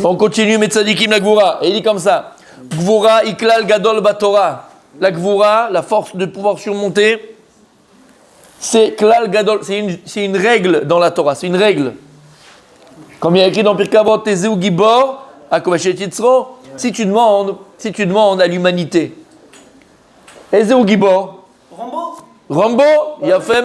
On continue, Metzadikim la Gvura. Et il dit comme ça. Gvura iklal gadol batora. La Gvura, la force de pouvoir surmonter, c'est klal gadol. C'est une règle dans la Torah. C'est une règle. Comme il y a écrit dans Pirkei Avot, Tezeu Gibor, Akovashet Yitzro. Si tu demandes à l'humanité, Ezeu Gibor. Rambo, il a fait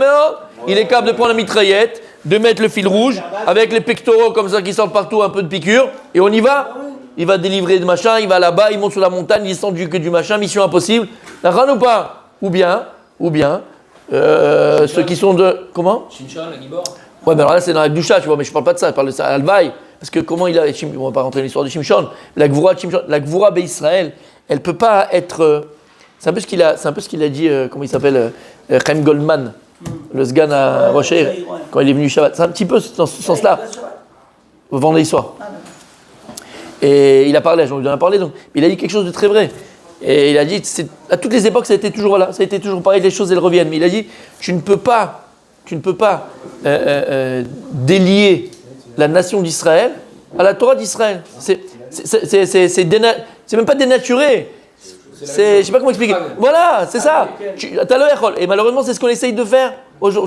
il est capable de prendre la mitraillette, de mettre le fil rouge, avec les pectoraux comme ça qui sortent partout, un peu de piqûre, et on y va. Il va délivrer de machin, il va là-bas, il monte sur la montagne, il descend que du machin, mission impossible. D'accord ou pas? Ou bien, ceux qui sont de... Comment? Shimshon, la Gibor. Ouais, mais alors là, c'est dans la Gdusha, tu vois, mais je parle pas de ça, je parle de ça à Alvaï. Parce que comment il a... On va pas rentrer dans l'histoire de Shimshon. La Gvura Israël, elle peut pas être... C'est un peu ce qu'il a dit, comment il s'appelle, Chaim Goldman, le sgan à Rocher, quand il est venu Shabbat. C'est un petit peu dans ce sens-là. Vendredi soir. Et il a parlé, j'en ai déjà parlé, donc il a dit quelque chose de très vrai. Et il a dit, à toutes les époques, ça a été toujours pareil, les choses elles reviennent. Mais il a dit, tu ne peux pas délier la nation d'Israël à la Torah d'Israël. C'est même pas dénaturé. Je sais pas comment expliquer. Voilà, c'est ça. T'as le Echol. Et malheureusement, c'est ce qu'on essaye de faire.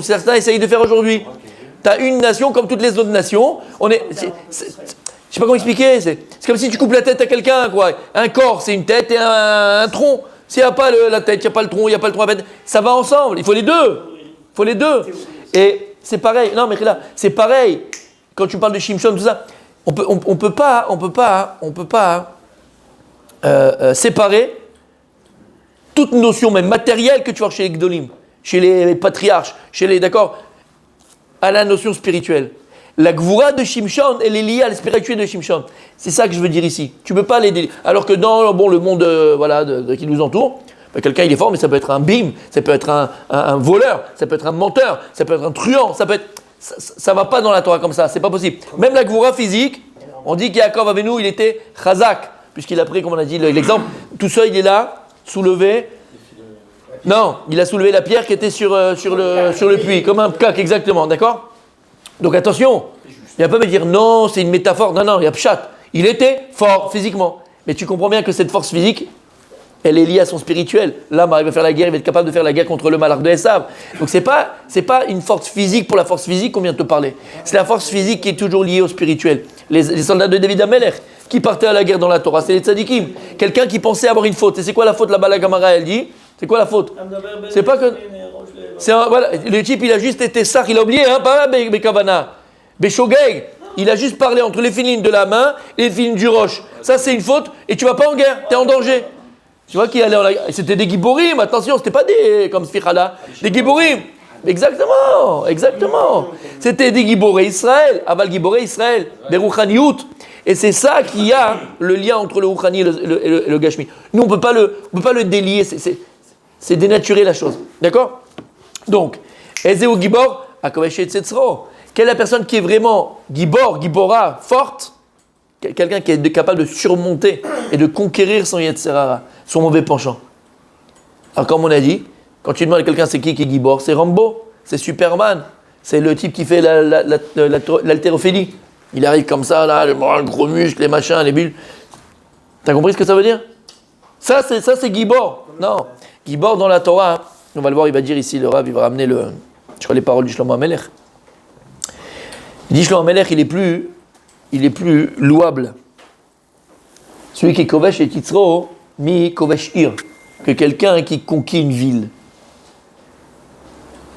Certains essayent de faire aujourd'hui. T'as une nation comme toutes les autres nations. Je sais pas comment expliquer. C'est comme si tu coupes la tête à quelqu'un, quoi. Un corps, c'est une tête et un tronc. S'il n'y a pas la tête, il n'y a pas le tronc, il n'y a pas le tronc à peine. Ça va ensemble. Il faut les deux. Et c'est pareil. Non, mais là, c'est pareil. Quand tu parles de Shimshon, tout ça, on peut pas séparer toute notion, même matérielle, que tu vois chez les Gdolim, chez les patriarches, à la notion spirituelle. La Gvura de Shimshon, elle est liée à la spiritualité de Shimshon. C'est ça que je veux dire ici. Tu ne peux pas l'aider. Alors que dans le monde qui nous entoure, quelqu'un il est fort, mais ça peut être un bim, ça peut être un voleur, ça peut être un menteur, ça peut être un truand, ça ne va pas dans la Torah comme ça, c'est pas possible. Même la Gvura physique, on dit qu'Yaakov Avinu, il était chazak, puisqu'il a pris, comme on a dit l'exemple, tout seul il est là, soulevé. Non, il a soulevé la pierre qui était sur le puits, comme un cac, exactement, d'accord? Donc attention, il ne va pas me dire non, c'est une métaphore. Non, il y a pshat. Il était fort physiquement. Mais tu comprends bien que cette force physique, elle est liée à son spirituel. Là, il va faire la guerre, il va être capable de faire la guerre contre le malheur de Esav. Donc c'est pas une force physique pour la force physique qu'on vient de te parler. C'est la force physique qui est toujours liée au spirituel. Les soldats de David Amelech, qui partaient à la guerre dans la Torah, c'est les tzadikim. Quelqu'un qui pensait avoir une faute. Et c'est quoi la faute là-bas, la Gamara, elle dit? C'est quoi la faute? C'est pas que... Voilà, le type, il a juste été sach, il a oublié, pas Bekavana. Beshogeg, il a juste parlé entre les filines de la main et les filines du roche. Ça, c'est une faute et tu vas pas en guerre, tu es en danger. Tu vois qui allait en la guerre? C'était des giborim, attention, c'était pas des comme Sfichala, des giborim. Exactement. C'était des giboré Israël, aval giboré Israël, des rouchaniout. Et c'est ça qui a le lien entre le rouchani et le gashmi. Nous, on peut pas le délier, c'est dénaturer la chose. D'accord? Donc, Ezeu Gibor, Akoveshet Tzetzro. Quelle est la personne qui est vraiment Gibor, Gibora, forte? Quelqu'un qui est capable de surmonter et de conquérir son Yetzerara, son mauvais penchant. Alors, comme on a dit, quand tu demandes à quelqu'un c'est qui est Gibor, c'est Rambo, c'est Superman, c'est le type qui fait l'haltérophilie. Il arrive comme ça, là, le gros muscle, les machins, les bulles. T'as compris ce que ça veut dire? Ça, c'est Gibor. Non. Gibor dans la Torah, on va le voir, il va dire ici, le Rav, il va ramener les paroles du Shlomo HaMelech. Il dit Shlomo HaMelech, il est plus louable. Celui qui est Kovesh et Titzro, mi Kovesh Ir, que quelqu'un qui conquit une ville.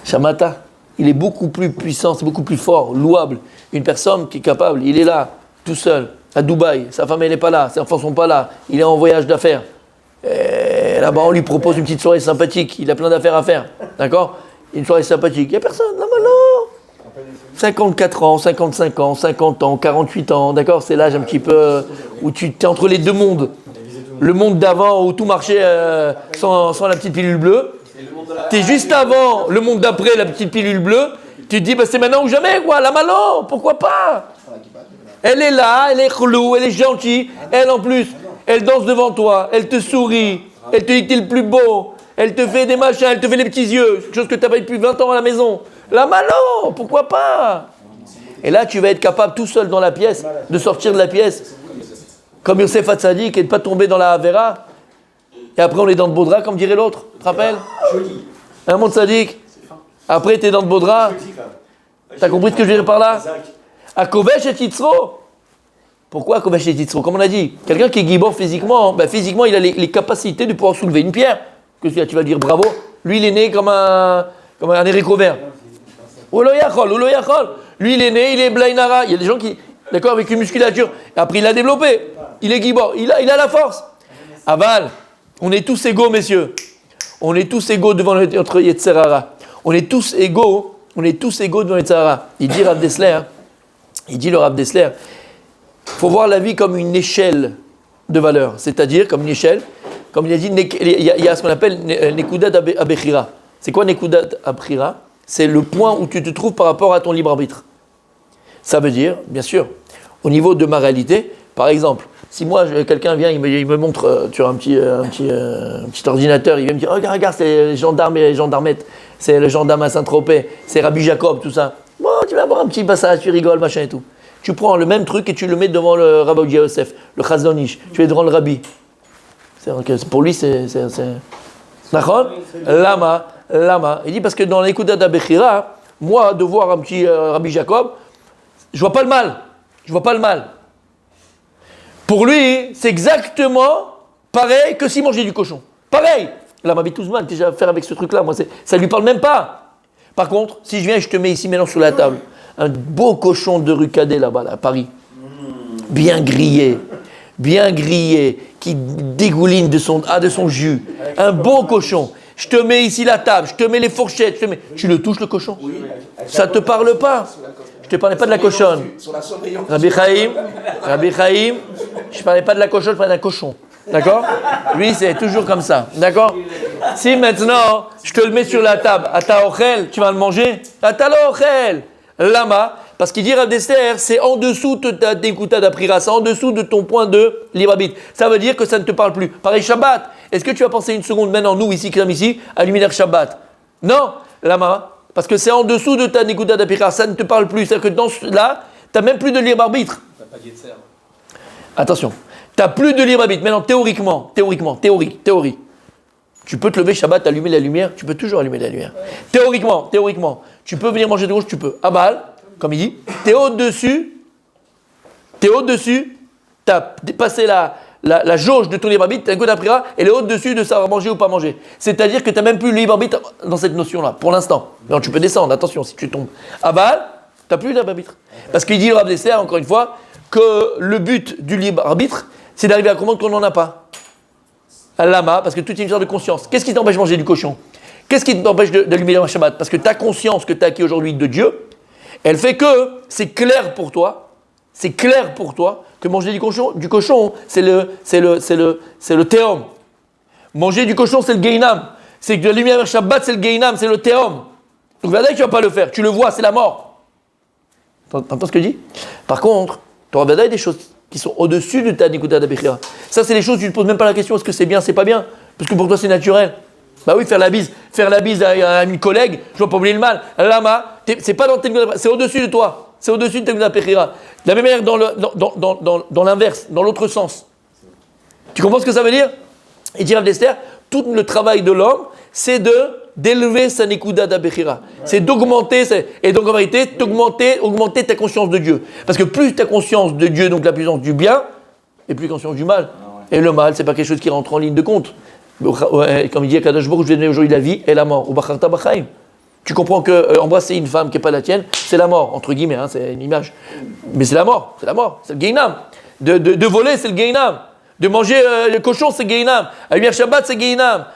Shamata, il est beaucoup plus puissant, c'est beaucoup plus fort, louable. Une personne qui est capable, il est là, tout seul, à Dubaï, sa femme elle n'est pas là, ses enfants ne sont pas là, il est en voyage d'affaires. Et là-bas on lui propose une petite soirée sympathique, il a plein d'affaires à faire, d'accord? Une soirée sympathique, il n'y a personne, là maintenant. 54 ans, 55 ans, 50 ans, 48 ans, d'accord? C'est l'âge un petit peu où tu es entre les deux mondes. Le monde d'avant où tout marchait sans la petite pilule bleue. Tu es juste avant le monde d'après, la petite pilule bleue. Tu te dis, c'est maintenant ou jamais, quoi. La Malo, pourquoi pas? Elle est là, elle est chelou, elle est gentille. Elle, en plus, elle danse devant toi, elle te sourit, elle te dit que tu es le plus beau. Elle te fait des machins, elle te fait les petits yeux, chose que tu n'as pas eu depuis 20 ans à la maison. La Malo, pourquoi pas? Et là, tu vas être capable tout seul dans la pièce de sortir de la pièce, comme Yosef Hatzadik, et de ne pas tomber dans la Havera. Et après, on est dans le Baudra, comme dirait l'autre. Tu te rappelles? Un monde Tzadik. Après, tu es dans le Baudra. T'as compris ce que je veux dire par là? À Kovesh et Yitzro. Pourquoi Kovesh et Yitzro? Comme on a dit, quelqu'un qui est gibor physiquement, physiquement, il a les capacités de pouvoir soulever une pierre. Que tu vas dire bravo. Lui, il est né comme un héricourt vert. Olo Yachol. Lui, il est né, il est Blainara. Il y a des gens qui, d'accord, avec une musculature. Et après, il l'a développé. Il est gibor. Il a la force. Aval, on est tous égaux, messieurs. On est tous égaux devant notre Yetzerara. On est tous égaux devant Yetzerara. Il dit Rav Dessler, le Rav Dessler, il faut voir la vie comme une échelle de valeur. C'est-à-dire, comme une échelle, comme il a dit, il y a ce qu'on appelle Nekudat Abechira. C'est quoi Nekudat Abechira? C'est le point où tu te trouves par rapport à ton libre arbitre. Ça veut dire, bien sûr, au niveau de ma réalité, par exemple, si moi, quelqu'un vient, il me montre tu vois, un petit ordinateur, il vient me dire, regarde, c'est les gendarmes et les gendarmettes, c'est le gendarme à Saint-Tropez, c'est Rabbi Jacob, tout ça. Bon, tu vas avoir un petit passage, tu rigoles, machin et tout. Tu prends le même truc et tu le mets devant le Rabbi Odia Yosef, le Chazon Ish, tu es devant le Rabbi. Pour lui, c'est... Nachon? Lama. Il dit, parce que dans l'écoute d'Abechira, moi, de voir un petit Rabbi Jacob, je vois pas le mal. Pour lui, c'est exactement pareil que s'il mangeait du cochon. Pareil. Là, ma vie tout mal, déjà à faire avec ce truc-là, moi, ça lui parle même pas. Par contre, si je viens et je te mets ici maintenant sur la table, un beau cochon de rue Cadet là-bas, à Paris, bien grillé, qui dégouline de son jus, un beau cochon. Je te mets ici la table, je te mets les fourchettes, tu le touches le cochon. Ça te parle pas. Je ne te parlais pas de la cochonne. Rabbi Chaim, je ne parlais pas de la cochonne, je parlais d'un cochon. D'accord? Lui, c'est toujours comme ça. D'accord? Si maintenant, je te le mets sur la table, à ta ochel, tu vas le manger? À ta ochel. Lama, parce qu'il dit Rav Dessler, c'est en dessous de ta dékouta d'aprira, c'est en dessous de ton point de libre arbitre. Ça veut dire que ça ne te parle plus. Pareil, Shabbat. Est-ce que tu vas penser une seconde maintenant, nous ici, qui sommes ici, à luminaire Shabbat? Non, Lama. Parce que c'est en dessous de ta Nekuda d'Apira, ça ne te parle plus. C'est-à-dire que dans là, tu n'as même plus de libre arbitre. Attention, tu n'as plus de libre arbitre. Maintenant, théorie. Tu peux te lever Shabbat, allumer la lumière, tu peux toujours allumer la lumière. Théoriquement, tu peux venir manger de gauche, tu peux. Abal, comme il dit, t'es au-dessus, tu as dépassé la jauge de ton libre arbitre, tu as un coup d'après, elle est au-dessus de savoir manger ou pas manger. C'est-à-dire que tu n'as même plus le libre arbitre dans cette notion-là, pour l'instant. Non, tu peux descendre, attention, si tu tombes. Aval, tu n'as plus le libre arbitre. Parce qu'il dit le Rav Dessler, encore une fois, que le but du libre arbitre, c'est d'arriver à comprendre qu'on n'en a pas. Lama, parce que tout est une histoire de conscience. Qu'est-ce qui t'empêche de manger du cochon? Qu'est-ce qui t'empêche d'allumer le Shabbat? Parce que ta conscience que tu as acquis aujourd'hui de Dieu, elle fait que c'est clair pour toi que manger du cochon, c'est le théum. Manger du cochon, c'est le geinam. C'est que de l'allumer le Shabbat, c'est le geinam, c'est le théum. Donc, tu ne vas pas le faire. Tu le vois, c'est la mort. T'entends ce que je dis? Par contre, tu auras des choses qui sont au-dessus de ta Nikuta d'Abechira. Ça, c'est les choses où tu ne te poses même pas la question, est-ce que c'est bien, c'est pas bien? Parce que pour toi, c'est naturel. Bah oui, faire la bise à une collègue, je ne dois pas oublier le mal. Lama, c'est pas dans tes c'est au-dessus de toi. C'est au-dessus de ta Nikuta d'Abechira. De la même manière, dans l'inverse, dans l'autre sens. Tu comprends ce que ça veut dire? Et dit Rav Dessler, tout le travail de l'homme, c'est d'élever sa Nekuda d'Abechira. C'est d'augmenter, et donc en vérité, augmenter ta conscience de Dieu. Parce que plus ta conscience de Dieu, donc la puissance du bien, et plus conscience du mal. Et le mal, c'est pas quelque chose qui rentre en ligne de compte. Comme il dit à Kadosh Baruch, je vais donner aujourd'hui la vie et la mort. Tu comprends que embrasser une femme qui n'est pas la tienne, c'est la mort, entre guillemets, hein, c'est une image. Mais c'est la mort, c'est le Geinam. De voler, c'est le Geinam. De manger le cochon, c'est Geinam. Allumer Shabbat, c'est Geinam.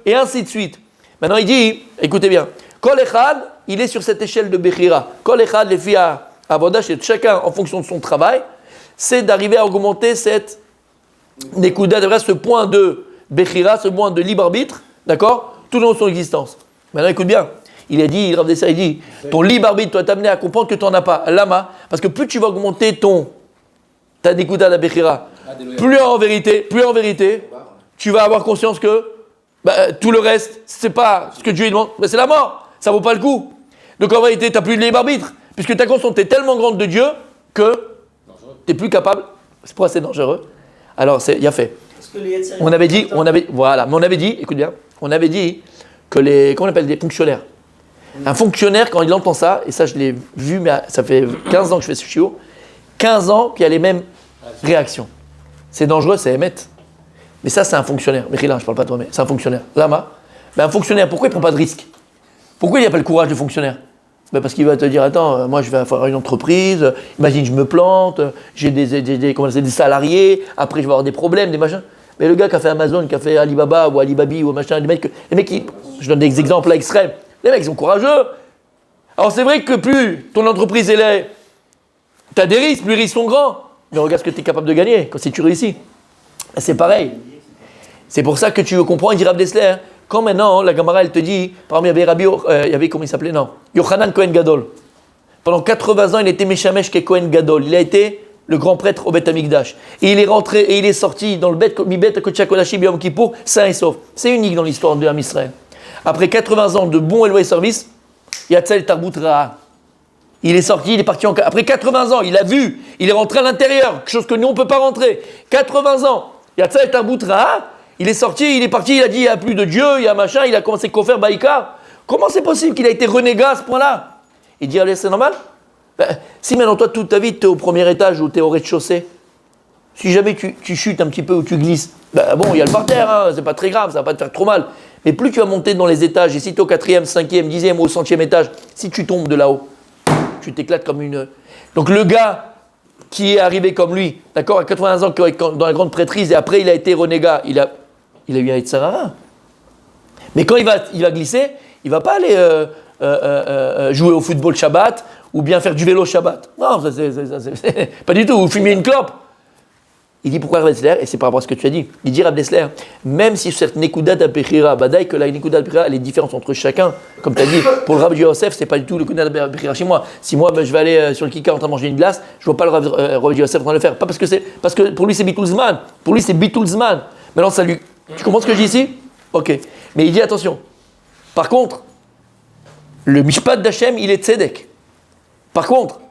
Et ainsi de suite. Maintenant, il dit, écoutez bien, Kol Echad, il est sur cette échelle de Bechira. Kol Echad, les filles à Avodah, chez chacun en fonction de son travail, c'est d'arriver à augmenter cette Nekuda, ce point de Bechira, ce point de libre arbitre, d'accord, tout au long de son existence. Maintenant, écoute bien. Il a dit, Rav Dessler, il dit, ton libre arbitre doit t'amener à comprendre que tu n'en as pas. Lama, parce que plus tu vas augmenter ta Nekuda d'Abechira, plus en vérité, tu vas avoir conscience que tout le reste, c'est pas ce que Dieu demande, mais c'est la mort, ça vaut pas le coup. Donc en vérité, tu n'as plus de libre arbitre. puisque ta conscience est tellement grande de Dieu que tu n'es plus capable. C'est pourquoi c'est dangereux. Alors, il y a fait. On avait dit, écoute bien, on avait dit que comment on appelle des fonctionnaires. Un fonctionnaire, quand il entend ça, et ça je l'ai vu, mais ça fait 15 ans que je fais ce chiot, 15 ans qu'il y a les mêmes réactions. C'est dangereux, c'est émettre. Mais ça, c'est un fonctionnaire. Mais là, je ne parle pas de toi, mais c'est un fonctionnaire. Lama, un fonctionnaire, pourquoi il ne prend pas de risque? Pourquoi il n'y a pas le courage de fonctionnaire? Parce qu'il va te dire, attends, moi je vais avoir une entreprise, imagine je me plante, j'ai des salariés, après je vais avoir des problèmes, des machins. Mais le gars qui a fait Amazon, qui a fait Alibaba ou Alibabi ou machin, les mecs je donne des exemples là extrêmes, les mecs ils sont courageux. Alors c'est vrai que plus ton entreprise est, tu as des risques, plus les risques sont grands. Mais regarde ce que tu es capable de gagner quand si tu réussis. C'est pareil. C'est pour ça que tu veux comprendre, il dit Rav Dessler, quand maintenant, la Gemara, elle te dit, parmi il y avait comment il s'appelait, non, Yochanan Kohen Gadol. Pendant 80 ans, il était Meshamesh Ke Kohen Gadol. Il a été le grand prêtre au Beth Amikdash. Et il est rentré et il est sorti dans le Mibet Kodesh HaKodashim B'Yom Kippour, sain et sauf. C'est unique dans l'histoire de Am Israël. Après 80 ans de bons et loyaux services, Yatzal Tarbut Ra'a. Il est sorti, il est parti après 80 ans, il a vu, il est rentré à l'intérieur, quelque chose que nous on ne peut pas rentrer. 80 ans, Yatzal Tarbut Ra'a. Il est sorti, il est parti, il a dit il n'y a plus de Dieu, il y a machin, il a commencé à faire Baïka. Comment c'est possible qu'il a été renégat à ce point-là? Il dit allez, c'est normal? Si maintenant toi toute ta vie tu es au premier étage ou tu es au rez-de-chaussée, si jamais tu chutes un petit peu ou tu glisses, bon il y a le parterre, hein, c'est pas très grave, ça va pas te faire trop mal. Mais plus tu vas monter dans les étages, et si tu es au 4e, 5e, 10e ou au 100e étage, si tu tombes de là-haut, tu t'éclates comme une... Donc le gars qui est arrivé comme lui, d'accord, à 80 ans dans la grande prêtrise et après il a été renégat, il a eu un Yetzirah. Mais quand il va glisser, il ne va pas aller jouer au football Shabbat ou bien faire du vélo Shabbat. Non, c'est pas du tout, ou fumer une clope. Il dit pourquoi Rav Dessler, et c'est par rapport à ce que tu as dit. Il dit Rav Dessler, même si cette Nekudat al-Bechira, Badaï, que la Nekudat al-Bechira, elle est différente entre chacun, comme tu as dit, pour le Rav Yosef, c'est pas du tout le Nekudat al-Bechira chez moi. Si moi je vais aller sur le Kika en train de manger une glace, je ne vois pas le Rav Yosef en train de le faire. Pas parce que pour lui c'est Bitulzman. Pour lui c'est Bitulzman. Maintenant, salut. Tu comprends ce que je dis ici? Ok. Mais il dit attention. Par contre, le Mishpat d'Hachem, il est Tzedek. Par contre,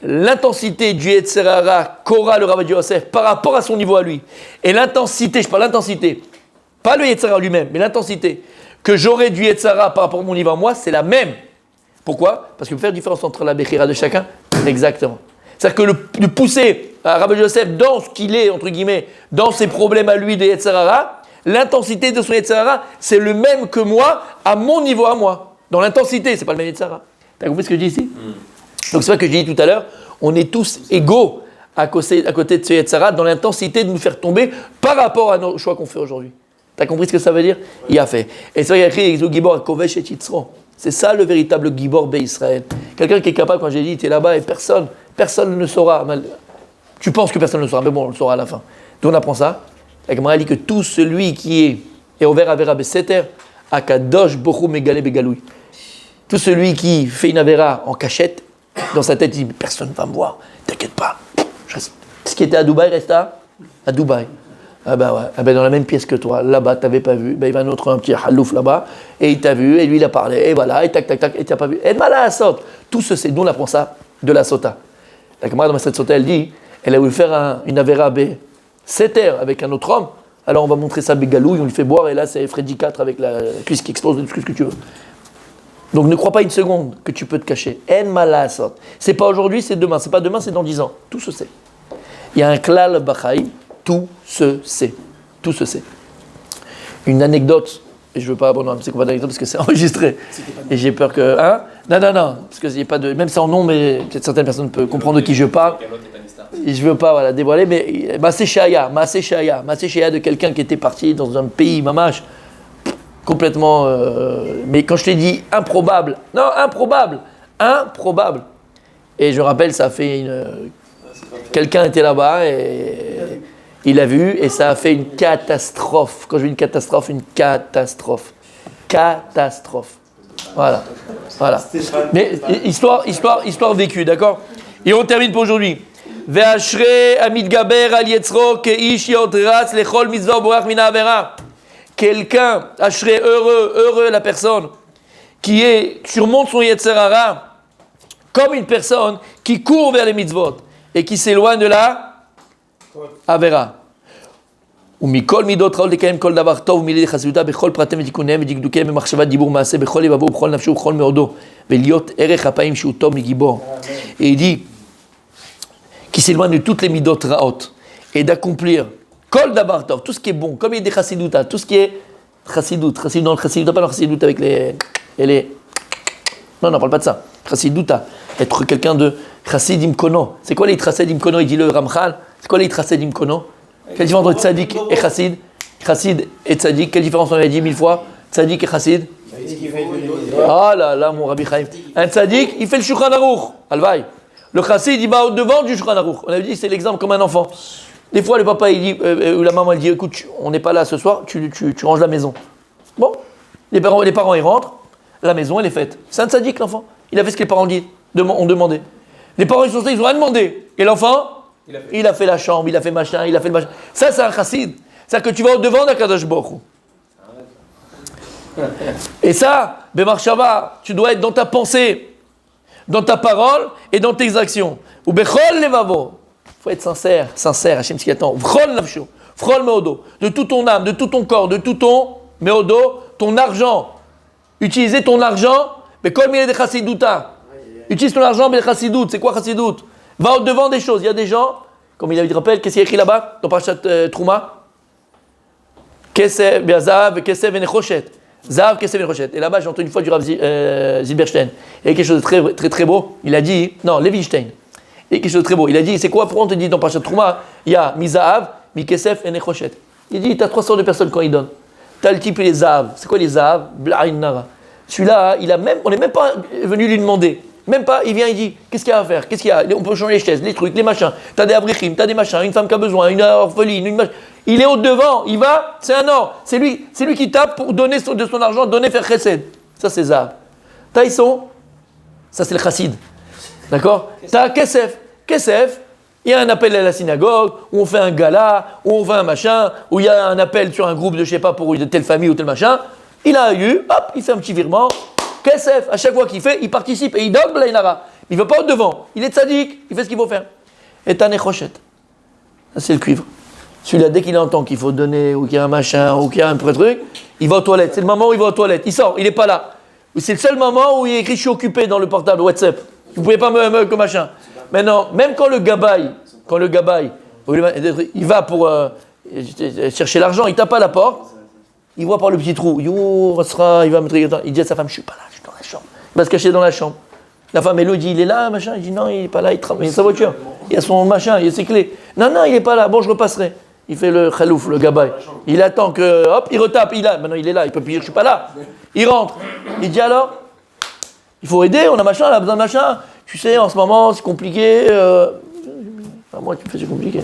l'intensité du Yetzirah qu'aura le Rav Yosef par rapport à son niveau à lui, et l'intensité, je parle l'intensité, pas le Yetzirah lui-même, mais l'intensité que j'aurai du Yetzirah par rapport à mon niveau à moi, c'est la même. Pourquoi? Parce qu'il faut faire la différence entre la Bechira de chacun. Exactement. C'est-à-dire que de pousser Rav Yosef dans ce qu'il est, entre guillemets, dans ses problèmes à lui de Yetzirah, l'intensité de son Yetzirah, c'est le même que moi, à mon niveau à moi. Dans l'intensité, c'est pas le même Yetzirah. T'as compris ce que je dis ici? Donc c'est vrai que je dis tout à l'heure, on est tous égaux à côté de ce Yetzirah dans l'intensité de nous faire tomber par rapport à nos choix qu'on fait aujourd'hui. T'as compris ce que ça veut dire? Il a fait. Et c'est vrai qu'il y a écrit Gibor Kovesh et Yitzro. C'est ça le véritable Gibor Israël. Quelqu'un qui est capable, quand j'ai dit, tu es là-bas et personne ne le saura. Tu penses que personne ne le saura, mais bon, on le saura à la fin. D'où on apprend ça? La Gemara dit que tout celui qui est ouvert à Vera Beseter, Akadosh Bochum Megale Begaloui. Tout celui qui fait une Avera en cachette, dans sa tête, il dit personne ne va me voir, t'inquiète pas. Ce qui était à Dubaï reste à Dubaï. Ah ben ouais, ah ben dans la même pièce que toi, là-bas, t'avais pas vu. Ben il va un petit halouf là-bas, et il t'a vu, et lui il a parlé, et voilà, et tac, tac, tac, et t'as pas vu. Et malin à saute. Tout ce c'est, nous on apprend ça de la sota. La camarade de Masset Sota, elle dit, elle a voulu faire une Avera B7R avec un autre homme, alors on va montrer ça Bégalouille, on lui fait boire, et là c'est Freddy 4 avec la cuisse qui explose, tout ce que tu veux. Donc ne crois pas une seconde que tu peux te cacher. En malasot. C'est pas aujourd'hui, c'est demain. C'est pas demain, c'est dans 10 ans. Tout se sait. Il y a un klal bachaïm, tout se sait. Tout se sait. Une anecdote, et je veux pas abandonner, c'est pas d'anecdote parce que c'est enregistré. Et j'ai peur que. Hein? Non, parce que y a pas de. Même sans nom, mais peut-être certaines personnes peuvent comprendre de qui je parle. Et je veux pas dévoiler, mais Maaseh Shaya de quelqu'un qui était parti dans un pays, mamash. Complètement, mais quand je t'ai dit improbable, non, improbable. Et je me rappelle, ça a fait quelqu'un était là-bas et il a vu et ça a fait une catastrophe. Quand je dis une catastrophe. Voilà. Mais histoire vécue, d'accord? Et on termine pour aujourd'hui. Ve'ashre amid gaber al yetzro keish yodratz lechol mitzvah borach min ha'avera. Quelqu'un, heureux la personne qui surmonte son Yetzirah Comme une personne qui court vers les mitzvot et qui s'éloigne de la Avera. ומכל מידות רעות לקיים כל דבר טוב ומילי חסידותה בכל פרטים ותיקוניהם ודקדוקיהם במחשבה דיבור מעשה בכל לבבו ובכל נפשו ובכל מאודו ולהיות ערך הפעמים שהוא טוב מגיבור. Et il dit qui s'éloigne de toutes les midot raot et d'accomplir kol davar tov, tout ce qui est bon, comme il y a des chassiduta, tout ce qui est chassidout, chassidut dans le chassiduta, pas dans le chassidout avec les non, on parle pas de ça. Chassiduta, être quelqu'un de chassidim kono. C'est quoi les chassidim kono? Il dit le Ramchal. C'est quoi les chassidim kono? Quelle différence entre tzaddik et chassid? Chassid et tzaddik, quelle différence on a dit 1000 fois? Tzaddik et chassid? Ah là là, mon Rabbi Chaim. Un tzaddik, il fait le Shulchan Aruch. Alvaï. Le chassid, il va au-devant du Shulchan Aruch. On avait dit, c'est l'exemple comme un enfant. Des fois, le papa, il dit, ou la maman, elle dit, écoute, on n'est pas là ce soir, tu ranges la maison. Bon, les parents, ils rentrent, la maison, elle est faite. C'est un tzaddik, l'enfant. Il a fait ce que les parents ont demandé. Les parents, ils sont ils ont rien demandé. Et l'enfant, il a fait la chambre, il a fait machin, il a fait le machin. Ça, c'est un chassid. C'est-à-dire que tu vas au-devant d'Akadosh Baruch Hu. Et ça, Bemarshava, tu dois être dans ta pensée, dans ta parole et dans tes actions. Ou Bechol Levavo. Il faut être sincère, Hachem ce qui attend. Vrol Nafsho, Vrol Meodo. De tout ton âme, de tout ton corps, de tout ton Meodo, ton argent. Utiliser ton argent, mais comme il est des chassiduta. Utilise ton argent, mais des chassidout. C'est quoi chassidout? Va au-devant des choses. Il y a des gens, comme il te rappelle, qu'est-ce qu'il y a écrit là-bas, dans Parashat Trouma? Kesef, Zahav, Kesef et Nechoshet. Zahav, Kesef et Nechoshet. Et là-bas, j'ai entendu une fois du Rav Zilberstein. Il y a quelque chose de très, très, très beau. Il a dit, non, Levinstein. Il y a quelque chose de très beau. Il a dit, c'est quoi, pourquoi on te dit dans Parashat Trouma, il y a Mizahav, Mikesef et Nechoshet. Il dit, tu as 3 sortes de personnes quand ils donnent. Tu as le type et les Zahav. C'est quoi les Zahav? Blain Nara. Celui-là, on n'est même pas venu lui demander. Même pas, il vient, il dit, qu'est-ce qu'il y a à faire? Qu'est-ce qu'il y a? On peut changer les chaises, les trucs, les machins. T'as des abrichim, t'as des machins, une femme qui a besoin, une orpheline, une machin. Il est au-devant, il va, c'est un or. C'est lui qui tape pour donner de son argent, donner, faire chesed. Ça, c'est Zahav. Taïson, ça, c'est le chassid. D'accord? T'as Kesef. Kesef, il y a un appel à la synagogue, où on fait un gala, où on fait un machin, où il y a un appel sur un groupe de, je sais pas, pour telle famille ou tel machin. Il a eu, hop, il fait un petit virement. Kesef, à chaque fois qu'il fait, il participe et il donne Blainara. Il ne veut pas au devant. Il est tzaddik, il fait ce qu'il faut faire. Et t'as Nechoshet. Ça, c'est le cuivre. Celui-là, dès qu'il entend qu'il faut donner, ou qu'il y a un machin, ou qu'il y a un truc, il va aux toilettes. C'est le moment où il va aux toilettes. Il sort, il n'est pas là. C'est le seul moment où il écrit je suis occupé dans le portable WhatsApp. Vous ne pouvez pas me comme machin. Maintenant, même quand le gabaye, il va pour chercher l'argent, il tape à la porte. Il voit par le petit trou, il va me trigger. Il dit à sa femme, je suis pas là, je suis dans la chambre. Il va se cacher dans la chambre. La femme, elle lui dit, il est là, machin. Il dit, non, il n'est pas là, il travaille. Il a sa voiture, il a son machin, il a ses clés. Non, il n'est pas là, bon, je repasserai. Il fait le khalouf, le gabaye. Il attend que, hop, il retape, maintenant il est là, il peut plus dire, je suis pas là. Il rentre. Il dit alors, il faut aider, on a machin, on a besoin de machin. Tu sais, en ce moment, c'est compliqué. Moi, tu me fais, c'est compliqué.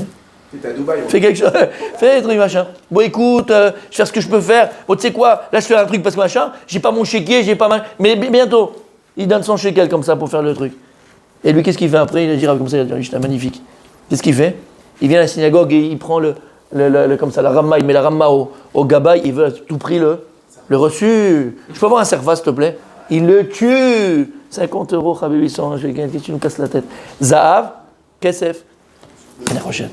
T'es à Dubaï. Fais quelque chose, fais des trucs machin. Bon écoute, je fais ce que je peux faire. Bon tu sais quoi, là je fais un truc parce que machin, j'ai pas mon chéquier, j'ai pas mal. Mais bientôt, il donne son chéquier comme ça pour faire le truc. Et lui qu'est-ce qu'il fait après? Il va dire comme ça, il va dire, c'est magnifique. Qu'est-ce qu'il fait? Il vient à la synagogue et il prend comme ça, la ramma, il met la ramma au gabaï, il veut à tout prix le reçu. Je peux avoir un servas s'il te plaît? Il le tue. 50 €, Habibi, 100, tu nous casses la tête. Zahav, Kesef, Nechoshet.